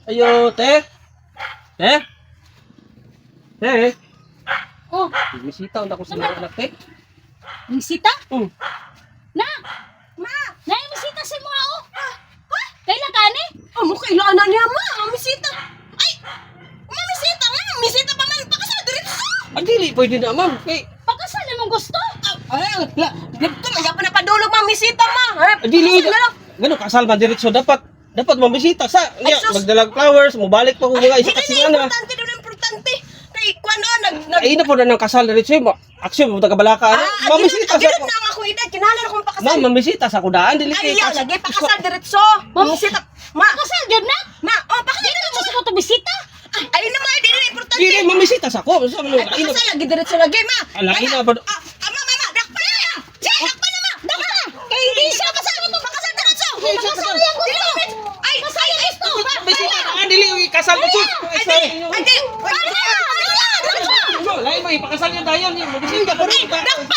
Ayo, te. Te. Te. Oh, Bisita unta ko sa mga anak, te. bisita? Hmm. Na! Ma! Na yung bisita si mo ako? Ha? Kailan ka ni? Amo kailangan niya ma, mamisita. Ay, mamisita nga, mamisita pa man pakasal diretso. Ah, dili pwede na, ma'am. Kay Pagkasal mong gusto? Ay, dito man pa na padulog mamisita ma. ah, dili Pakasal na lang. ganun kasal man diretso dapat mambisita sa niya sus. magdalag flowers, mobalik pa ko mga isa kasi Hindi ana. importante doon importante. Kay kuano Ay na po na ng kasal diretso mo. Action mo taga balaka. Mambisita sa Agilid na ang akong edad, kinahanglan akong pakasal. ma'am, mambisita sa kudaan dili Ay, kay iya, lagi pakasal diretso. Mamisita. Ma, Pagkasal yun na? pakasal Dito diretso. mo sa mga bisita? Ay naman, di na importante. dili mambisita sa ko. So, Ay, pakasal lagi diretso lagi ma. Lagi na ba? Mama, dakpa na ya. Sige, dakpa na ma. Dakpa na. Kay hindi siya pakasal diretso. Pakasal yung gusto. Ay, gusto. Mambisita na dili kasal ko. Ay, di. Lain mo ipakasal niya dayon, mambisita ko rin. Dakpa